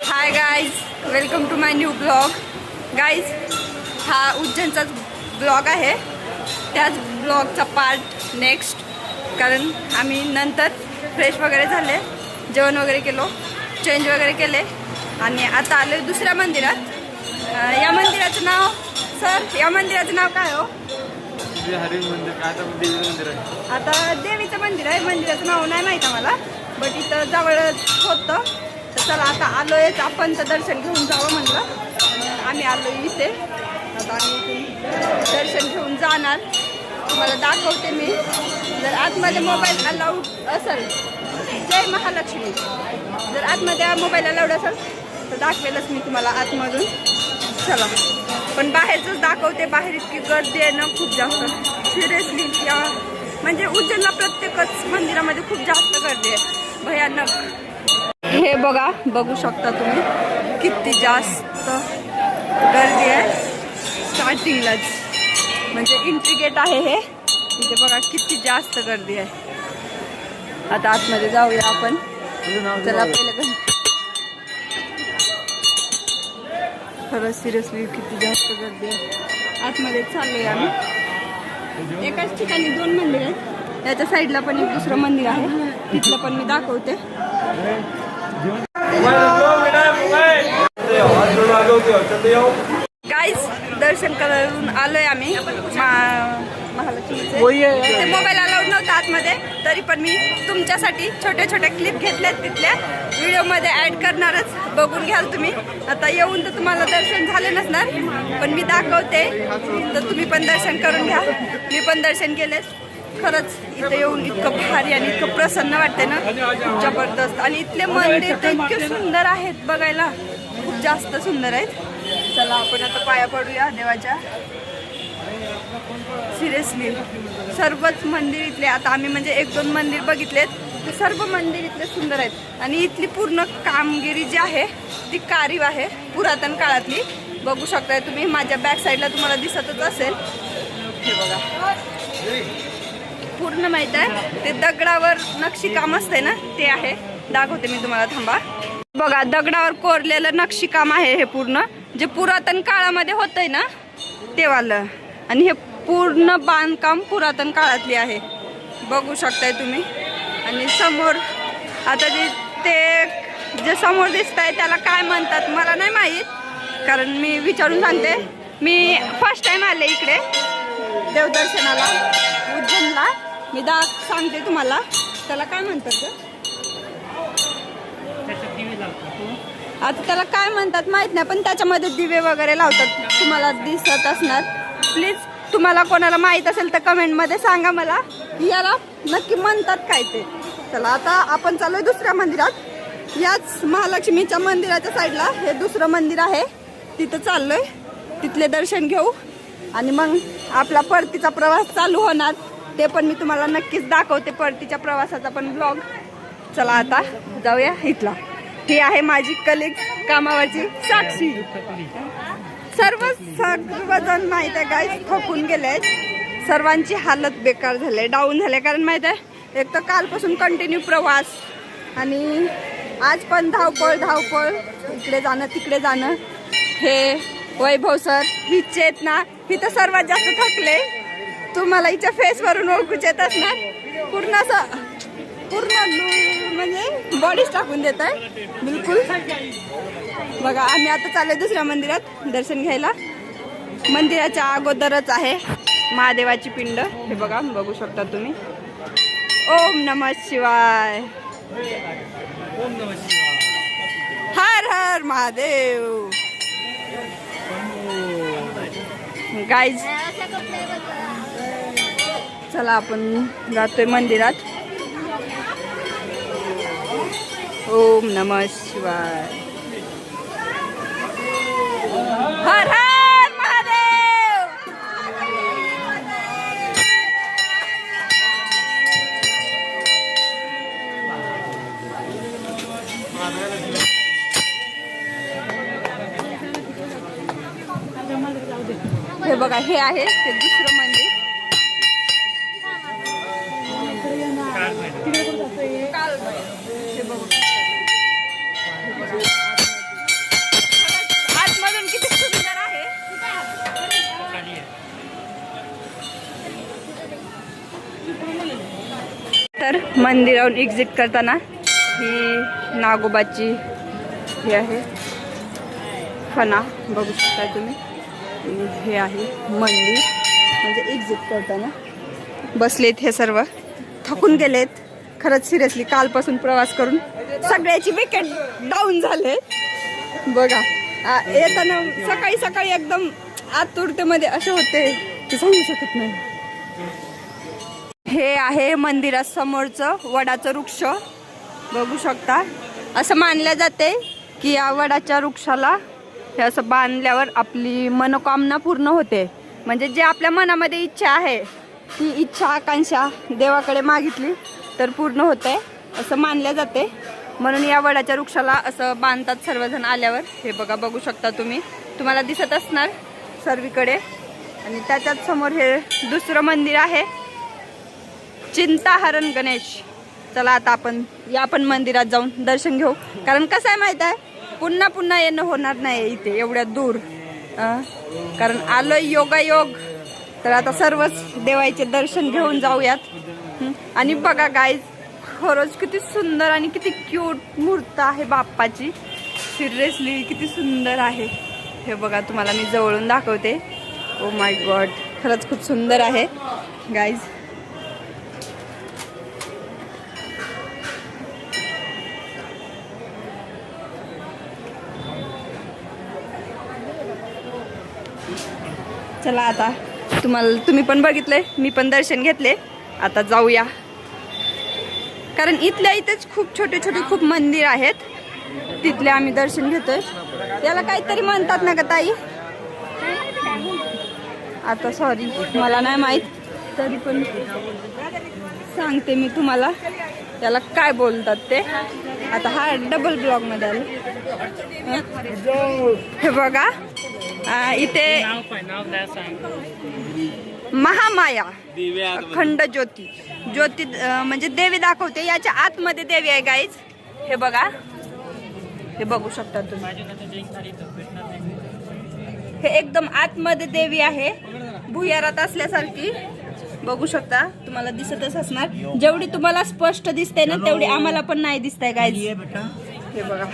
High guys, welcome to my new blog. Guys, हा उज्जैनचाच blog आहे. त्याच ब्लॉगचा पार्ट नेक्स्ट. कारण आम्ही नंतर फ्रेश वगैरे झाले, जेवण वगैरे केलो, चेंज वगैरे केले आणि आता आलो दुसऱ्या मंदिरात. या मंदिराचं नाव या मंदिराचं नाव काय हो? हरी मंदिर. देवीचं मंदिर आहे. आता देवीचं मंदिर आहे. मंदिराचं नाव नाही माहीत आम्हाला, बट इथं जवळच होतं. तर चला आता आलोयच आपण, तर दर्शन घेऊन जावं म्हणलं. आम्ही आलो इथे. आता आम्ही इथून दर्शन घेऊन जाणार. तुम्हाला दाखवते मी. जर आतमध्ये मोबाईल अलाउड असेल, जय महालक्ष्मी, जर आतमध्ये मोबाईल अलाउड असेल तर दाखवेलच मी तुम्हाला आतमधून. चला, पण बाहेरच दाखवते. बाहेर इतकी गर्दी आहे ना, खूप जास्त. सिरियसली या म्हणजे उज्जैनला प्रत्येकच मंदिरामध्ये खूप जास्त गर्दी आहे, भयानक. हे बघा, बघू शकता तुम्ही किती जास्त गर्दी आहे स्टार्टिंगलाच. म्हणजे एंट्री गेट आहे हे. इथे बघा किती जास्त गर्दी आहे. आता आतमध्ये जाऊया आपण. चला पहिलं खरंच सिरियसली किती जास्त गर्दी आहे. आतमध्ये चाललोय आम्ही. एकाच ठिकाणी दोन मंदिर आहेत. याच्या साईडला पण एक दुसरं मंदिर आहे, तिथलं पण मी दाखवते. गाईज, दर्शन करून आलोय आम्ही महालक्ष्मीचे. मोबाईल अलाउड नव्हता आतमध्ये, तरी पण मी तुमच्यासाठी छोट्या छोट्या क्लिप घेतल्यात, तिथल्या व्हिडिओमध्ये ॲड करणारच. बघून घ्याल तुम्ही. आता येऊन तर तुम्हाला दर्शन झाले नसणार, पण मी दाखवते, तर तुम्ही पण दर्शन करून घ्या. मी पण दर्शन केले. खरंच इथं येऊन इतकं भारी आणि इतकं प्रसन्न वाटते ना, खूप जबरदस्त. आणि इथले मंदिर तर इतके सुंदर आहेत बघायला, खूप जास्त सुंदर आहेत. चला आपण आता पाया पडूया देवाच्या. सिरियसली सर्वच मंदिर इथले, आता आम्ही म्हणजे एक दोन मंदिर बघितलेत, ते सर्व मंदिर इथले सुंदर आहेत. आणि इथली पूर्ण कामगिरी जी आहे ती कारीव आहे, पुरातन काळातली. बघू शकताय तुम्ही, माझ्या बॅक साईडला तुम्हाला दिसतच असेल. हे बघा, पूर्ण माहित आहे ते दगडावर नक्षीकाम असते ना, ते आहे. दाखवते मी तुम्हाला, थांबा. बघा, दगडावर कोरलेलं नक्षीकाम आहे हे पूर्ण, जे पुरातन काळामध्ये होतंय ना ते वालं. आणि हे पूर्ण बांधकाम पुरातन काळातली आहे, बघू शकताय तुम्ही. आणि समोर आता ते जे समोर दिसत आहे त्याला काय म्हणतात मला नाही माहीत, कारण मी विचारून सांगते. मी फर्स्ट टाइम आले इकडे देवदर्शनाला उज्जैनला. मी सांगते तुम्हाला त्याला काय म्हणतात. आता त्याला काय म्हणतात माहित नाही, पण त्याच्यामध्ये दिवे वगैरे लावतात, तुम्हाला दिसत असणार. प्लीज तुम्हाला कोणाला माहित असेल तर कमेंटमध्ये सांगा मला, याला नक्की म्हणतात काय ते. चला आता आपण चालूय दुसऱ्या मंदिरात. याच महालक्ष्मीच्या मंदिराच्या साईडला हे दुसरं मंदिर आहे, तिथं चाललोय. तिथले दर्शन घेऊ आणि मग आपला परतीचा प्रवास चालू होणार. ते पण मी तुम्हाला नक्कीच दाखवते, परतीच्या प्रवासाचा पण ब्लॉग. चला आता जाऊया इथला. ही आहे माझी कलिग, कामावरची साक्षी. सर्वजण माहित आहे गाईज थकून गेले, सर्वांची हालत बेकार झाली, डाऊन झाले. कारण माहित आहे, एक तर कालपासून कंटिन्यू प्रवास आणि आज पण धावपळ, इकडे जाणं तिकडे जाणं. हे वैभव सर, ही चेतना, ही तर सर्वात जास्त थकले. तुम्हाला हिच्या फेसवरून ओळखूच येत असणार. पूर्ण म्हणजे बॉडीच टाकून देत आहे बिलकुल. बघा, आम्ही आता चाललोय दुसऱ्या मंदिरात दर्शन घ्यायला. मंदिराच्या अगोदरच आहे महादेवाची पिंड. हे बघा, बघू शकता तुम्ही. ओम नमः शिवाय, हर हर महादेव. गाईज, चला आपण जातोय मंदिरात. ओम नमः शिवाय, हर हर महादेव. हे बघा, हे आहे ते दुसरं मंदिर. हे बघू. मंदिरावरून एक्झिट करताना ही नागोबाची हे आहे फणा बघू शकता तुम्ही. हे आहे मंदिर म्हणजे एक्झिट करताना बसलेत हे सर्व थकून गेलेत खरंच. सिरियसली कालपासून प्रवास करून सगळ्याची विकेट डाऊन झाले बघा. येताना सकाळी सकाळी एकदम आतुरतेमध्ये असे होते की सांगू शकत नाही. हे आहे मंदिरासमोरचं वडाचं वृक्ष बघू शकता. असं मानलं जाते की या वडाच्या वृक्षाला हे असं बांधल्यावर आपली मनोकामना पूर्ण होते. म्हणजे जे आपल्या मनामध्ये इच्छा आहे ती इच्छा आकांक्षा देवाकडे मागितली तर पूर्ण होते असं मानलं जाते. म्हणून या वडाच्या वृक्षाला असं बांधतात सर्वजण आल्यावर. हे बघा बघू शकता तुम्ही, तुम्हाला दिसत असणार सर्वीकडे. आणि त्याच्याच समोर हे दुसरं मंदिर आहे चिंताहरण गणेश. चला आता आपण मंदिरात जाऊन दर्शन घेऊ. कारण कसं आहे माहित आहे, पुन्हा पुन्हा येणं होणार नाही इथे एवढ्या दूर. कारण आलोय योगायोग तर आता सर्वच देवाचे दर्शन घेऊन जाऊयात. आणि बघा गाईज खरंच किती सुंदर आणि किती क्यूट मूर्त आहे बाप्पाची. सिरियसली किती सुंदर आहे. हे बघा तुम्हाला मी जवळून दाखवते. ओ माय गॉड खरंच खूप सुंदर आहे गाईज. चला आता तुम्ही पण बघितलंय, मी पण दर्शन घेतले. आता जाऊया. कारण इथल्या इथेच खूप छोटे छोटे खूप मंदिर आहेत, तिथले आम्ही दर्शन घेतोय. याला काहीतरी म्हणतात ना का ताई? आता सॉरी मला नाही माहित, तरी पण सांगते मी तुम्हाला त्याला काय बोलतात ते. आता हा डबल ब्लॉग मध्ये आले. हे बघा इथे महामाया अखंड ज्योती म्हणजे देवी दाखवते. याच्या आतमध्ये देवी आहे गाईज. हे बघा, हे बघू शकता तुम्ही. हे एकदम आतमध्ये देवी आहे, भुयारात असल्यासारखी बघू शकता. तुम्हाला दिसतच असणार. जेवढी तुम्हाला स्पष्ट दिसते ना तेवढी आम्हाला पण नाही दिसतंय गाईज. हे बघा.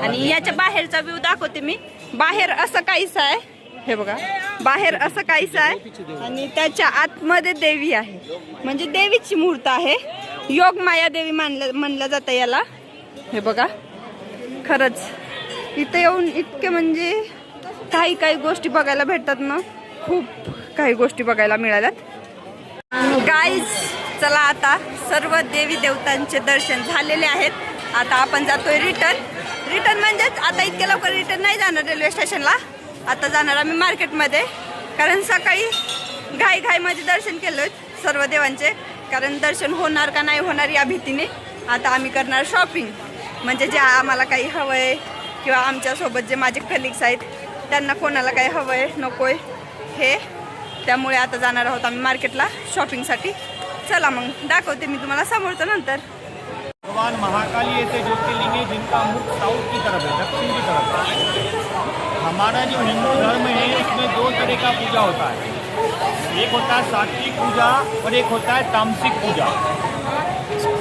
आणि याच्या बाहेरचा व्ह्यू दाखवते मी. बाहेर असं काहीच आहे. हे बघा बाहेर असं काहीच आहे आणि त्याच्या आतमध्ये देवी आहे. म्हणजे देवीची मूर्त आहे. योग माया देवी म्हणलं जातं याला. हे बघा खरंच इथे येऊन इतके म्हणजे काही काही गोष्टी बघायला भेटतात ना. खूप काही गोष्टी बघायला मिळाल्यात गाईज. चला आता सर्व देवी देवतांचे दर्शन झालेले आहेत. आता आपण जातोय रिटर्न म्हणजेच आता इतक्या लवकर रिटर्न नाही जाणार रेल्वे स्टेशनला. आता जाणार आम्ही मार्केटमध्ये. कारण सकाळी घाईमध्ये दर्शन केलं सर्व देवांचे. कारण दर्शन होणार का नाही होणार या भीतीने आता आम्ही करणार शॉपिंग. म्हणजे जे आम्हाला काही हवंय किंवा आमच्यासोबत जे माझे कलिग्स आहेत त्यांना कोणाला काही हवंय नकोय हे, त्यामुळे आता जाणार आहोत आम्ही मार्केटला शॉपिंगसाठी. चला मग दाखवते मी तुम्हाला समोरचं नंतर. भगवान महाकाली ऐसे ज्योतिर्लिंग है जिनका मुख साउथ की तरफ है, दक्षिण की तरफ है। हमारा जो हिंदू धर्म है इसमें दो तरह का पूजा होता है। एक होता है सात्विक पूजा और एक होता है तामसिक पूजा।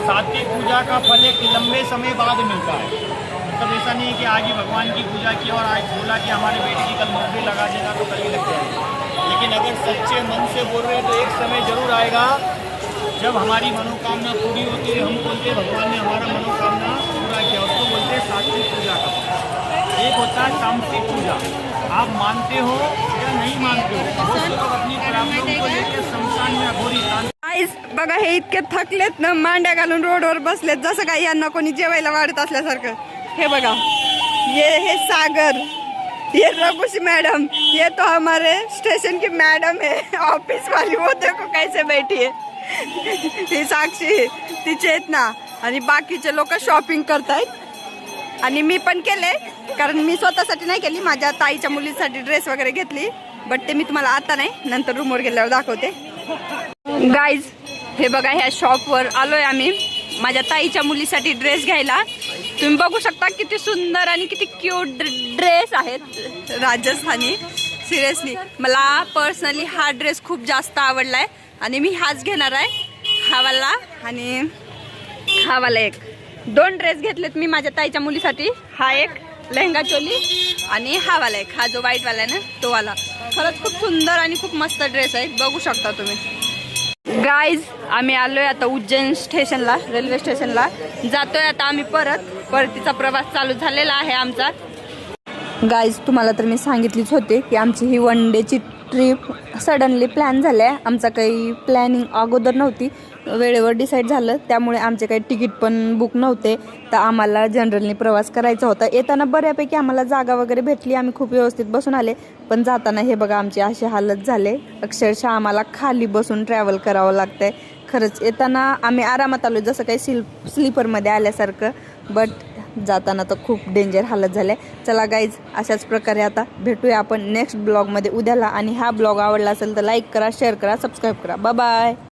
सात्विक पूजा का फल एक लंबे समय बाद मिलता है। मतलब ऐसा नहीं है कि आज ही भगवान की पूजा की और आज बोला कि हमारे बेटे की कल नौकरी लगा देगा तो कल ही लग जाएगा। लेकिन अगर सच्चे मन से बोल रहे हैं तो एक समय जरूर आएगा जब हमारी मनोकामना पूरी होती है। हम बोलते हैं भगवान ने हमारा मनोकामना पूरा किया, उसको बोलते हैं सात्विक पूजा का। एक होता है तामसिक पूजा, आप मानते हो या नहीं मानते हो, वो लोग अपनी प्रॉब्लम को लेकर शमशान में अघोरी बघा हे इतके थकलेत ना, मांड्या घालून रोडवर बसलेत जसं काही यांना कोणी जेवायला वाढत असल्यासारखं. हे बघा ये सागर, ये रघुशी मैडम, ये तो हमारे स्टेशन की मैडम है, ऑफिस वाली. वो देखो कैसे बैठी है. ती साक्षी तिचे आहेत ना. आणि बाकीचे लोक शॉपिंग करतायत आणि मी पण केले. कारण मी स्वतःसाठी नाही केली, माझ्या ताईच्या मुलीसाठी ड्रेस वगैरे घेतली. बट ते मी तुम्हाला आता नाही, नंतर रूमवर गेल्यावर दाखवते. गाईज हे बघा ह्या शॉपवर आलोय आम्ही माझ्या ताईच्या मुलीसाठी ड्रेस घ्यायला. तुम्ही बघू शकता किती सुंदर आणि किती क्यूट ड्रेस आहेत राजस्थानी. सिरियसली मला पर्सनली हा ड्रेस खूप जास्त आवडलाय आणि मी हाच घेणार आहे हा वाला. आणि हा वाला एक 2 ड्रेस घेतलेत मी माझ्या ताईच्या मुलीसाठी. हा एक लेहंगा चोली आणि हा वाला एक, हा जो व्हाईट वाला आहे ना तो वाला. खरंच खूप सुंदर आणि खूप मस्त ड्रेस आहे, बघू शकता तुम्ही. गाईज आम्ही आलोय आता उज्जैन स्टेशनला, रेल्वे स्टेशनला जातोय आता आम्ही परतीचा प्रवास चालू झालेला आहे आमचा. गाईज तुम्हाला तर मी सांगितलीच होते की आमची ही 1 डेची ट्रिप सडनली प्लॅन झाली आहे. आमचा काही प्लॅनिंग अगोदर नव्हती, वेळेवर डिसाईड झालं, त्यामुळे आमचे काही तिकीट पण बुक नव्हते. तर आम्हाला जनरलनी प्रवास करायचा होता. येताना बऱ्यापैकी आम्हाला जागा वगैरे भेटली, आम्ही खूप व्यवस्थित बसून आले. पण जाताना हे बघा आमची अशी हालत झाले, अक्षरशः आम्हाला खाली बसून ट्रॅव्हल करावं लागतंय. खरंच येताना आम्ही आरामात आलो, जसं काही स्लीपरमध्ये आल्यासारखं, बट जाताना तर खूप डेंजर हालत झाले. चला गाईज अशाच प्रकारे आता भेटूया आपण नेक्स्ट ब्लॉगमध्ये उद्याला. आणि हा ब्लॉग आवडला असेल तर लाईक करा, शेअर करा, सबस्क्राईब करा. Bye bye.